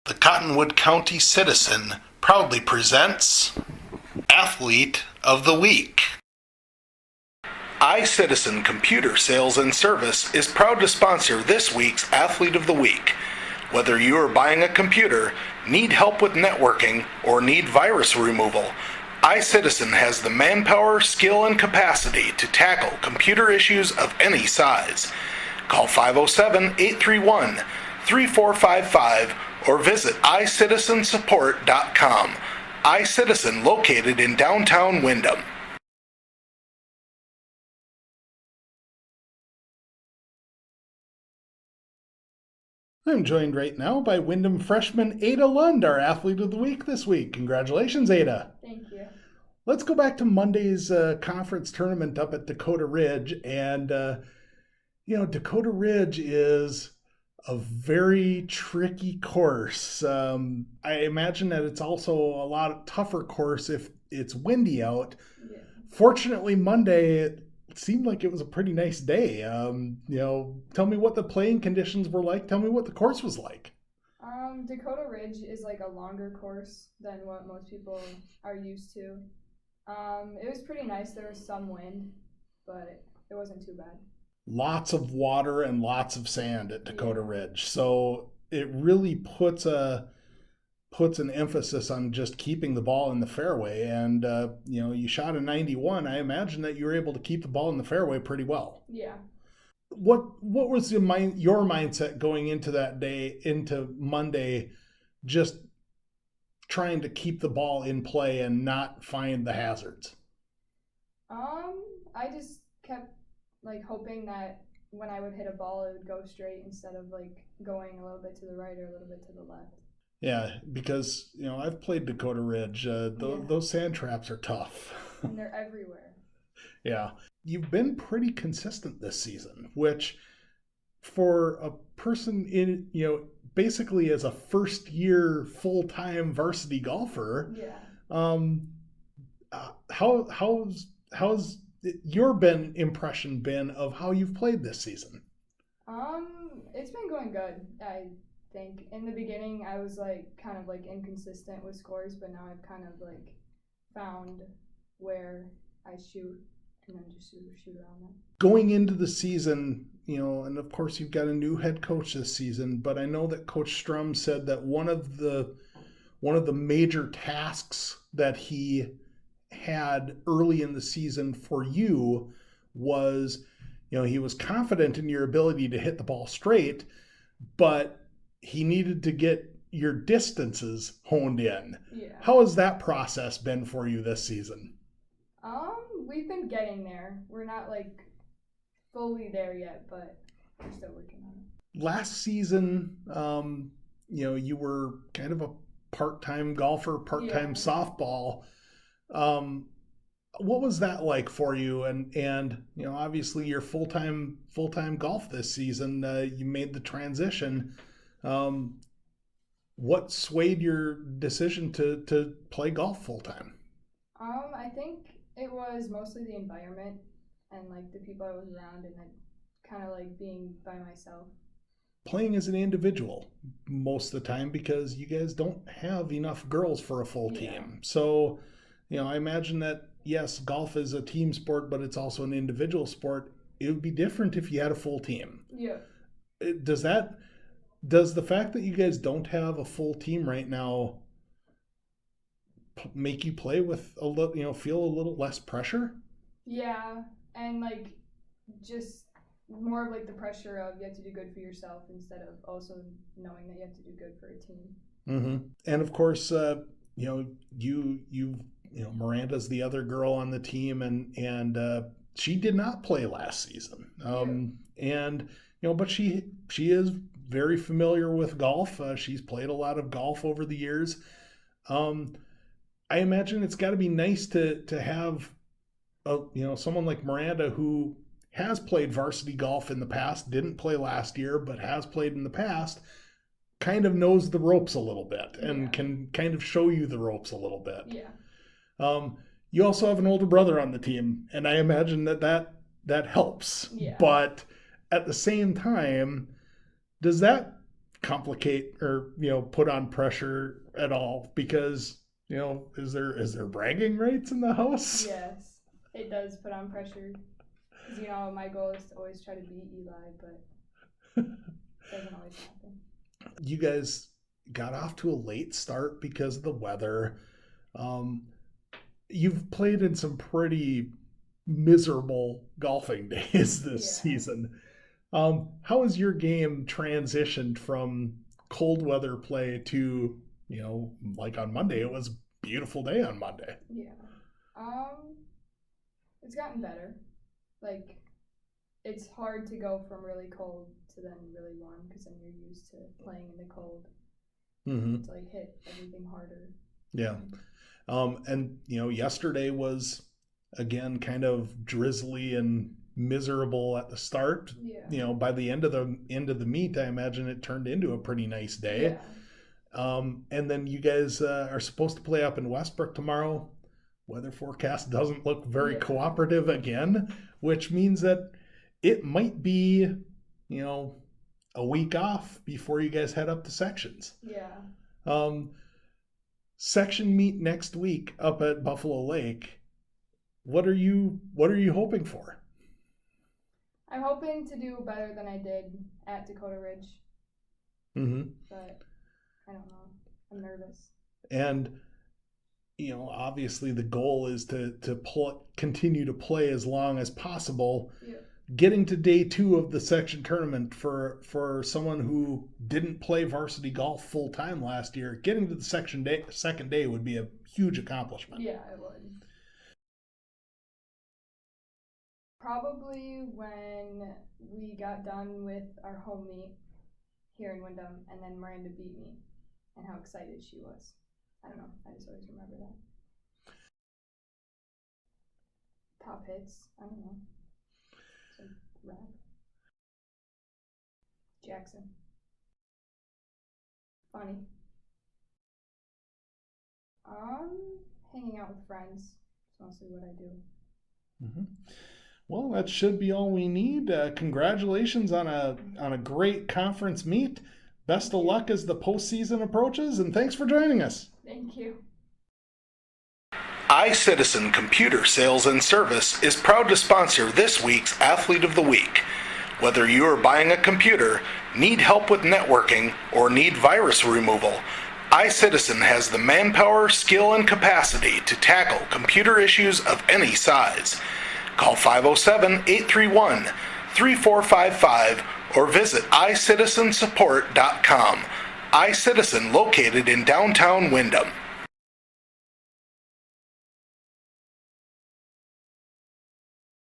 The Cottonwood County Citizen proudly presents Athlete of the Week. iCitizen Computer Sales and Service is proud to sponsor this week's Athlete of the Week. Whether you are buying a computer, need help with networking, or need virus removal, iCitizen has the manpower, skill, and capacity to tackle computer issues of any size. Call 507-831-3455 or visit iCitizensupport.com. iCitizen located in downtown Windham. I'm joined right now by Windham freshman Ada Lund, our Athlete of the Week this week. Congratulations, Ada. Thank you. Let's go back to Monday's conference tournament up at Dakota Ridge. And, Dakota Ridge is a very tricky course. I imagine that it's also a lot tougher course if it's windy out. Yeah. Fortunately, Monday, it seemed like it was a pretty nice day. Tell me what the playing conditions were like. Tell me what the course was like. Dakota Ridge is like a longer course than what most people are used to. It was pretty nice. There was some wind, but it wasn't too bad. Lots of water and lots of sand at Dakota Ridge. So it really puts an emphasis on just keeping the ball in the fairway. And, you shot a 91. I imagine that you were able to keep the ball in the fairway pretty well. Yeah. What was your mindset going into that day, into Monday, just trying to keep the ball in play and not find the hazards? I just kept hoping that when I would hit a ball, it would go straight instead of going a little bit to the right or a little bit to the left. Yeah, because I've played Dakota Ridge. Those sand traps are tough. And they're everywhere. Yeah, you've been pretty consistent this season, which for a person in basically as a first year full time varsity golfer. Yeah. How's your impression been of how you've played this season? It's been going good. I think in the beginning I was kind of inconsistent with scores, but now I've kind of found where I shoot and then just shoot around them. Going into the season, and of course you've got a new head coach this season, but I know that Coach Strum said that one of the major tasks that he had early in the season for you was, he was confident in your ability to hit the ball straight, but he needed to get your distances honed in. Yeah. How has that process been for you this season? We've been getting there. We're not fully there yet, but we're still working on it. Last season, you were kind of a part-time golfer, part-time softball. What was that like for you? And obviously you're full-time golf this season. You made the transition. What swayed your decision to play golf full-time? I think it was mostly the environment and the people I was around, and then kind of being by myself. Playing as an individual most of the time because you guys don't have enough girls for a full team. Yeah. So, I imagine that, yes, golf is a team sport, but it's also an individual sport. It would be different if you had a full team. Yeah. Does the fact that you guys don't have a full team right now make you play with a little, feel a little less pressure? Yeah, and just more of the pressure of you have to do good for yourself instead of also knowing that you have to do good for a team. Mm-hmm. And of course, Miranda's the other girl on the team, and she did not play last season. But she is very familiar with golf. She's played a lot of golf over the years. I imagine it's got to be nice to have someone like Miranda who has played varsity golf in the past, didn't play last year, but has played in the past, kind of knows the ropes a little bit and can kind of show you the ropes a little bit. Yeah. You also have an older brother on the team, and I imagine that helps. Yeah. But at the same time, does that complicate or put on pressure at all? Because is there bragging rights in the house? Yes, it does put on pressure. Because my goal is to always try to beat Eli, but it doesn't always happen. You guys got off to a late start because of the weather. You've played in some pretty miserable golfing days this season. How has your game transitioned from cold weather play to, like on Monday? It was a beautiful day on Monday. Yeah. It's gotten better. Like, it's hard to go from really cold to then really warm because then you're used to playing in the cold. Mm-hmm. To hit everything harder. Yeah. And yesterday was again kind of drizzly and miserable at the start. Yeah. By the end of the meet, I imagine it turned into a pretty nice day. Yeah. And then you guys are supposed to play up in Westbrook tomorrow. Weather forecast doesn't look very cooperative again, which means that it might be, a week off before you guys head up to sections. Yeah. Section meet next week up at Buffalo Lake. What are you hoping for? I'm hoping to do better than I did at Dakota Ridge. Mm-hmm. But I don't know. I'm nervous. And obviously the goal is to continue to play as long as possible. Yeah. Getting to day 2 of the section tournament for someone who didn't play varsity golf full time last year, getting to the second day would be a huge accomplishment. Yeah, it would. Probably when we got done with our home meet here in Wyndham, and then Miranda beat me, and how excited she was. I don't know. I just always remember that. Top hits. I don't know. Rap. Jackson. Funny. Hanging out with friends. It's mostly what I do. Mm-hmm. Well, that should be all we need. Congratulations on a great conference meet. Best of luck as the postseason approaches, and thanks for joining us. Thank you. iCitizen Computer Sales and Service is proud to sponsor this week's Athlete of the Week. Whether you are buying a computer, need help with networking, or need virus removal, iCitizen has the manpower, skill, and capacity to tackle computer issues of any size. Call 507-831-3455 or visit iCitizensupport.com. iCitizen located in downtown Wyndham.